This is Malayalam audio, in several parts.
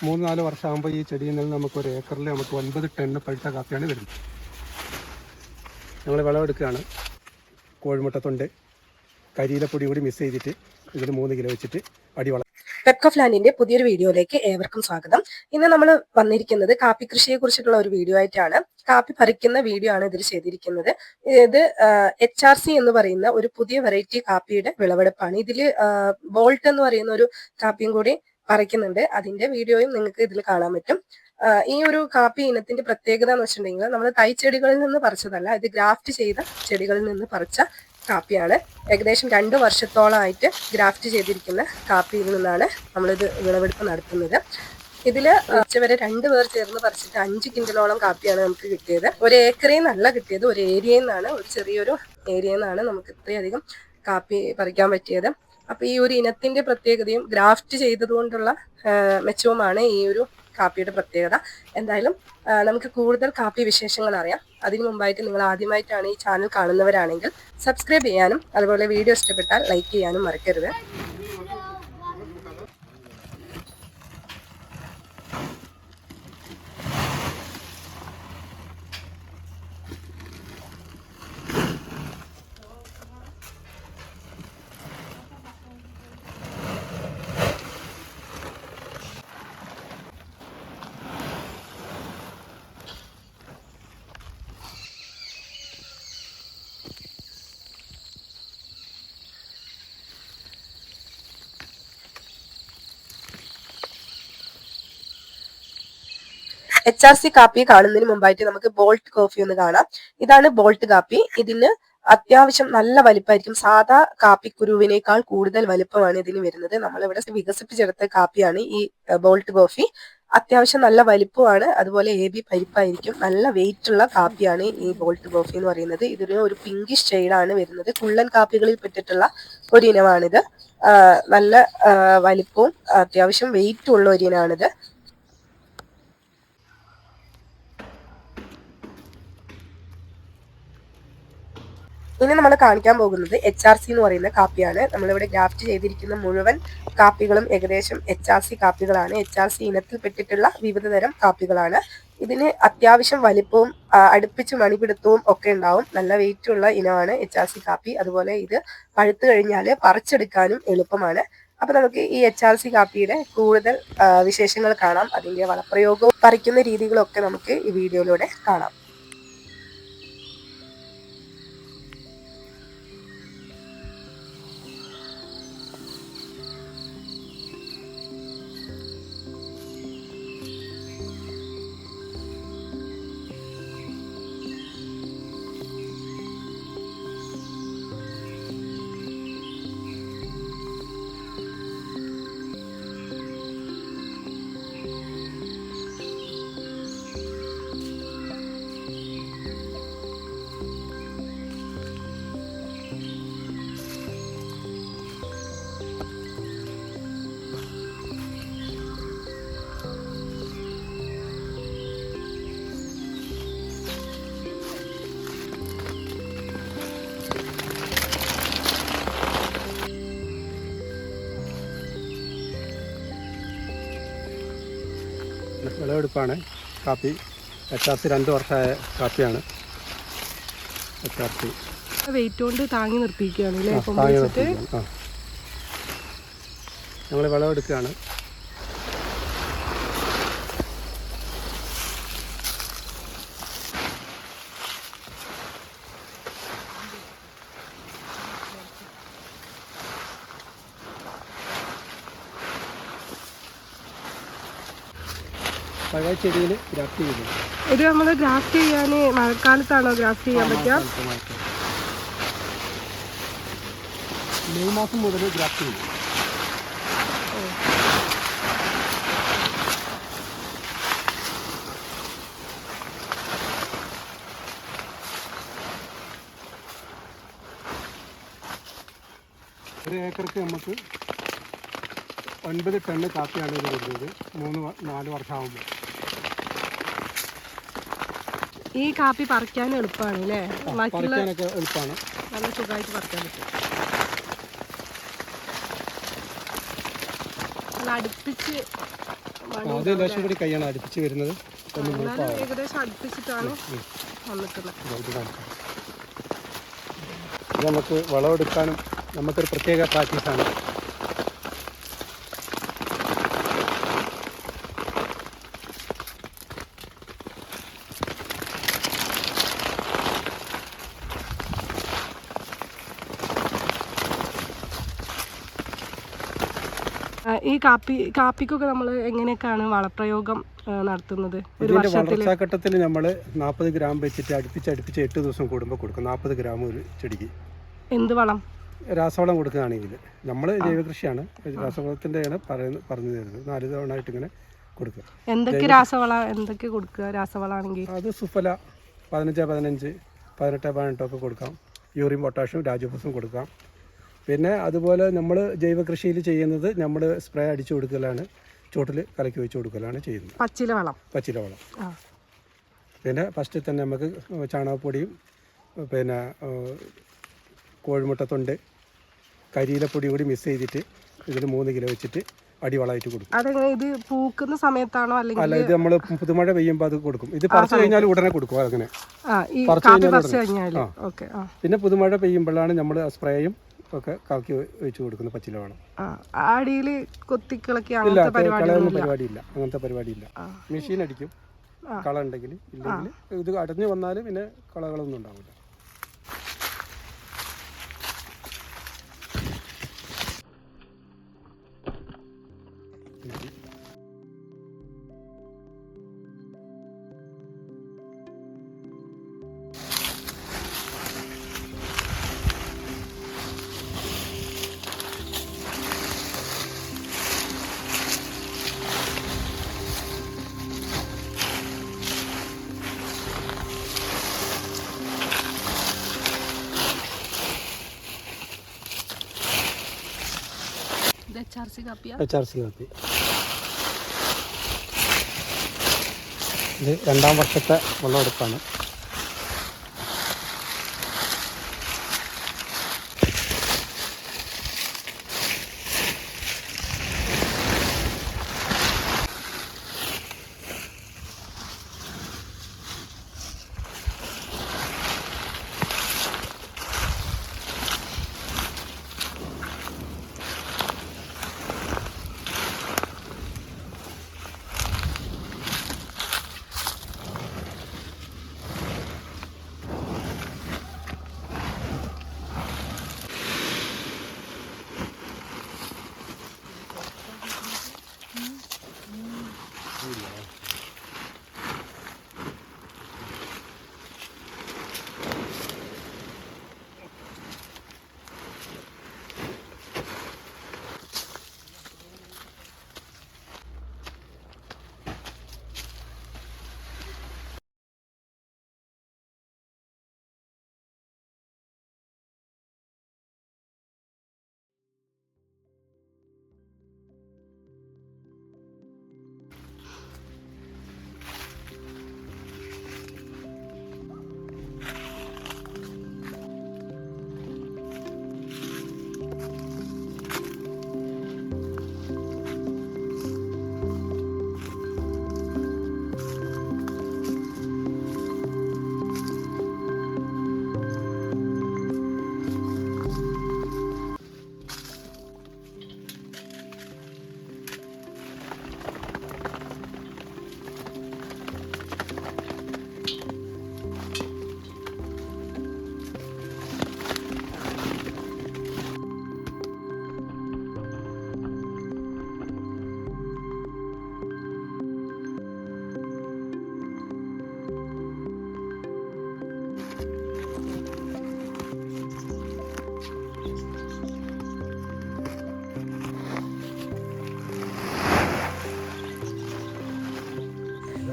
3-4 വർഷമാകുമ്പോൾ ഈ ചെടിയിൽ നിന്ന് നമുക്ക് ഒരു ഏക്കറിൽ നമുക്ക് 9 ടൺ പഴുത്ത കാപ്പിയാണ് വരുന്നത്. ഞങ്ങൾ വിളവെടുക്കുകയാണ്. കോഴിമുട്ടത്തൊണ്ട് കരിയിലപ്പൊടി കൂടി മിക്സ് ചെയ്തിട്ട് ഇതിൽ 3 കിലോ വെച്ചിട്ട് അടിവളം. പെപ്കോഫ് ലാൻഡിന്റെ പുതിയൊരു വീഡിയോയിലേക്ക് ഏവർക്കും സ്വാഗതം. ഇന്ന് നമ്മൾ വന്നിരിക്കുന്നത് കാപ്പി കൃഷിയെ കുറിച്ചിട്ടുള്ള ഒരു വീഡിയോ ആയിട്ടാണ്. കാപ്പി പറിക്കുന്ന വീഡിയോ ആണ് ഇതിൽ ചെയ്തിരിക്കുന്നത്. ഇത് HRC എന്ന് പറയുന്ന ഒരു പുതിയ വെറൈറ്റി കാപ്പിയുടെ വിളവെടുപ്പാണ്. ഇതിൽ ബോൾട്ട് എന്ന് പറയുന്ന ഒരു കാപ്പിയും കൂടി പറിക്കുന്നുണ്ട്. അതിന്റെ വീഡിയോയും നിങ്ങൾക്ക് ഇതിൽ കാണാൻ പറ്റും. ഈ ഒരു കാപ്പി ഇനത്തിന്റെ പ്രത്യേകത എന്ന് വെച്ചിട്ടുണ്ടെങ്കിൽ നമ്മൾ തൈച്ചെടികളിൽ നിന്ന് പറിച്ചതല്ല, ഇത് ഗ്രാഫ്റ്റ് ചെയ്ത ചെടികളിൽ നിന്ന് പറിച്ച കാപ്പിയാണ്. ഏകദേശം 2 വർഷത്തോളമായിട്ട് ഗ്രാഫ്റ്റ് ചെയ്തിരിക്കുന്ന കാപ്പിയിൽ നിന്നാണ് നമ്മളിത് വിളവെടുപ്പ് നടത്തുന്നത്. ഇതില് ഉച്ചവരെ 2 പേർ ചേർന്ന് പറിച്ചിട്ട് 5 കിൻഡലോളം കാപ്പിയാണ് നമുക്ക് കിട്ടിയത്. ഒരു ഏക്കറിൽ നിന്നല്ല കിട്ടിയത്, ഒരു ഏരിയയിൽ നിന്നാണ്, ഒരു ചെറിയൊരു ഏരിയയിൽ നിന്നാണ് നമുക്ക് ഇത്രയധികം കാപ്പി പറിക്കാൻ പറ്റിയത്. അപ്പൊ ഈ ഒരു ഇനത്തിന്റെ പ്രത്യേകതയും ഗ്രാഫ്റ്റ് ചെയ്തതുകൊണ്ടുള്ള മെച്ചവുമാണ് ഈ ഒരു കാപ്പിയുടെ പ്രത്യേകത. എന്തായാലും നമുക്ക് കൂടുതൽ കാപ്പി വിശേഷങ്ങൾ അറിയാം. അതിനു മുമ്പായിട്ട് നിങ്ങൾ ആദ്യമായിട്ടാണ് ഈ ചാനൽ കാണുന്നവരാണെങ്കിൽ സബ്സ്ക്രൈബ് ചെയ്യാനും അതുപോലെ വീഡിയോ ഇഷ്ടപ്പെട്ടാൽ ലൈക്ക് ചെയ്യാനും മറക്കരുത്. HRC കാപ്പി കാണുന്നതിന് മുമ്പായിട്ട് നമുക്ക് ബോൾട്ട് കോഫി ഒന്ന് കാണാം. ഇതാണ് ബോൾട്ട് കാപ്പി. ഇതിന് അത്യാവശ്യം നല്ല വലിപ്പമായിരിക്കും. സാധാ കാപ്പിക്കുരുവിനേക്കാൾ കൂടുതൽ വലിപ്പമാണ് ഇതിന് വരുന്നത്. നമ്മളിവിടെ വികസിപ്പിച്ചെടുത്ത കാപ്പിയാണ് ഈ ബോൾട്ട് കോഫി. അത്യാവശ്യം നല്ല വലിപ്പമാണ്, അതുപോലെ AB പരിപ്പായിരിക്കും. നല്ല വെയിറ്റ് ഉള്ള കാപ്പിയാണ് ഈ ബോൾട്ട് കോഫി എന്ന് പറയുന്നത്. ഇതിന് ഒരു പിങ്കിഷ് ഷെയ്ഡാണ് വരുന്നത്. കുള്ളൻ കാപ്പികളിൽ പെട്ടിട്ടുള്ള ഒരു ഇനമാണിത്. നല്ല വലിപ്പവും അത്യാവശ്യം വെയിറ്റും ഉള്ള ഒരു ഇനമാണിത്. ഇനി നമ്മൾ കാണിക്കാൻ പോകുന്നത് HRC എന്ന് പറയുന്ന കാപ്പിയാണ്. നമ്മളിവിടെ ഗ്രാഫ്റ്റ് ചെയ്തിരിക്കുന്ന മുഴുവൻ കാപ്പികളും ഏകദേശം HRC കാപ്പികളാണ്. HRC ഇനത്തിൽപ്പെട്ടിട്ടുള്ള വിവിധ തരം കാപ്പികളാണ്. ഇതിന് അത്യാവശ്യം വലിപ്പവും അടുപ്പിച്ച് മണിപിടുത്തവും ഒക്കെ ഉണ്ടാവും. നല്ല വെയിറ്റ് ഉള്ള ഇനമാണ് HRC കാപ്പി. അതുപോലെ ഇത് പഴുത്തു കഴിഞ്ഞാൽ പറിച്ചെടുക്കാനും എളുപ്പമാണ്. അപ്പൊ നമുക്ക് ഈ HRC കാപ്പിയുടെ കൂടുതൽ വിശേഷങ്ങൾ കാണാം. അതിന്റെ വളപ്രയോഗവും പറിക്കുന്ന രീതികളും ഒക്കെ നമുക്ക് ഈ വീഡിയോയിലൂടെ കാണാം. വിളവെടുപ്പാണ് കാപ്പി. HRC 2 വർഷമായ കാപ്പിയാണ്. HRC വെയിറ്റ് കൊണ്ട് താങ്ങി നിർത്തിയിരിക്കുകയാണ്. ഞങ്ങൾ വിളവെടുക്കുകയാണ്. പഴയ ചെടിയിൽ ഗ്രാഫ്റ്റ് ചെയ്തു. ഇത് നമ്മൾ ഗ്രാഫ്റ്റ് ചെയ്യാൻ മഴക്കാലത്താണോ ഗ്രാഫ്റ്റ് ചെയ്യാൻ പറ്റുക? മെയ് മാസം മുതൽ ഗ്രാഫ്റ്റ് ചെയ്തു. ഒരു ഏക്കർക്ക് നമുക്ക് 9 ടൺ കാപ്പിയാണ് ഇത് വരുന്നത് 3-4 വർഷമാകുമ്പോൾ. ഈ കാപ്പി പറിക്കാൻ എളുപ്പമാണ് അല്ലേ? പറിക്കാനൊക്കെ എളുപ്പമാണ്. നല്ല സുഖമായിട്ട് പറിക്കാൻ പറ്റും. അടുപ്പിച്ച് അത് ലേശം കൂടി കൈയാണ് അടുപ്പിച്ച് വരുന്നത്. ഏകദേശം അടുപ്പിച്ചിട്ടാണ് വന്നിട്ടുള്ളത്. ഇത് നമുക്ക് വളമെടുക്കാനും നമുക്കൊരു പ്രത്യേക പ്രാക്ടീസാണ്. ഈ കാപ്പിക്കൊക്കെ നമ്മൾ എങ്ങനെയൊക്കെയാണ് വളപ്രയോഗം നടത്തുന്നത്? ഇതിന്റെ വളർച്ചാഘട്ടത്തിൽ നമ്മൾ 40 ഗ്രാം വെച്ചിട്ട് അടുപ്പിച്ച് 8 ദിവസം കൂടുമ്പോൾ കൊടുക്കും. 40 ഗ്രാം ഒരു ചെടിക്ക്. എന്ത് വളം? രാസവളം കൊടുക്കുകയാണെങ്കിൽ നമ്മൾ ജൈവകൃഷിയാണ്, രാസവളത്തിൻ്റെയാണ് പറഞ്ഞു തരുന്നത്. 4 തവണ ആയിട്ട് ഇങ്ങനെ കൊടുക്കുക. എന്തൊക്കെ രാസവളം എന്തൊക്കെ കൊടുക്കുക? രാസവളമാണെങ്കിൽ അത് സുഫല 15-15, 18-18 ഒക്കെ കൊടുക്കാം. യൂറിൻ പൊട്ടാഷ്യം രാജപൂസും കൊടുക്കാം. പിന്നെ അതുപോലെ നമ്മൾ ജൈവകൃഷിയിൽ ചെയ്യുന്നത് നമ്മൾ സ്പ്രേ അടിച്ചു കൊടുക്കലാണ്, ചോട്ടിൽ കലക്കി വെച്ച് കൊടുക്കലാണ് ചെയ്യുന്നത്. പച്ചില വളം. പിന്നെ ഫസ്റ്റ് തന്നെ നമുക്ക് ചാണകപ്പൊടിയും പിന്നെ കോഴിമുട്ടത്തൊണ്ട് കരിയിലപ്പൊടി കൂടി മിക്സ് ചെയ്തിട്ട് ഇതിൽ 3 കിലോ വെച്ചിട്ട് അടിവളമായിട്ട് കൊടുക്കും. അതെങ്ങനെ? ഇത് പൂക്കുന്ന സമയത്താണോ അല്ലെങ്കിൽ? അല്ല, ഇത് നമ്മൾ പുതുമഴ പെയ്യുമ്പോൾ അത് കൊടുക്കും. ഇത് പറിച്ചു കഴിഞ്ഞാൽ ഉടനെ കൊടുക്കും. അങ്ങനെ പിന്നെ പുതുമഴ പെയ്യുമ്പോഴാണ് നമ്മൾ സ്പ്രേയും ഒക്കെ കലക്കി വെച്ച് കൊടുക്കുന്നത്. പച്ചില വേണം. അടിയിൽ കൊത്തിക്കിളക്കി പരിപാടിയില്ല, അങ്ങനത്തെ പരിപാടിയില്ല. മെഷീൻ അടിക്കും കള ഉണ്ടെങ്കിൽ. ഇല്ലെങ്കിൽ ഇത് അടഞ്ഞു വന്നാലും പിന്നെ കളകളൊന്നും ഉണ്ടാവില്ല. HRC കാപ്പി. ഇത് 2ാം വർഷത്തെ വിളവെടുപ്പാണ്.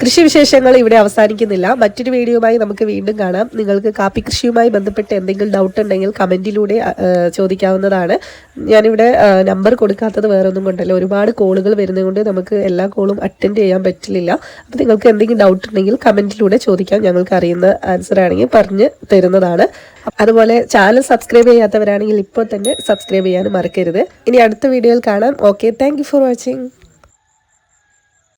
കൃഷി വിശേഷങ്ങൾ ഇവിടെ അവസാനിക്കുന്നില്ല. മറ്റൊരു വീഡിയോയുമായി നമുക്ക് വീണ്ടും കാണാം. നിങ്ങൾക്ക് കാപ്പി കൃഷിയുമായി ബന്ധപ്പെട്ട് എന്തെങ്കിലും ഡൗട്ട് ഉണ്ടെങ്കിൽ കമന്റിലൂടെ ചോദിക്കാവുന്നതാണ്. ഞാനിവിടെ നമ്പർ കൊടുക്കാത്തത് വേറെ ഒന്നും കൊണ്ടല്ല, ഒരുപാട് കോളുകൾ വരുന്നതുകൊണ്ട് നമുക്ക് എല്ലാ കോളും അറ്റൻഡ് ചെയ്യാൻ പറ്റില്ല. അപ്പോൾ നിങ്ങൾക്ക് എന്തെങ്കിലും ഡൗട്ട് ഉണ്ടെങ്കിൽ കമന്റിലൂടെ ചോദിക്കാം. ഞങ്ങൾക്ക് അറിയുന്ന ആൻസർ ആണെങ്കിൽ പറഞ്ഞു തരുന്നതാണ്. അതുപോലെ ചാനൽ സബ്സ്ക്രൈബ് ചെയ്യാത്തവരാണെങ്കിൽ ഇപ്പോൾ തന്നെ സബ്സ്ക്രൈബ് ചെയ്യാനും മറക്കരുത്. ഇനി അടുത്ത വീഡിയോയിൽ കാണാം. Okay, thank you for watching.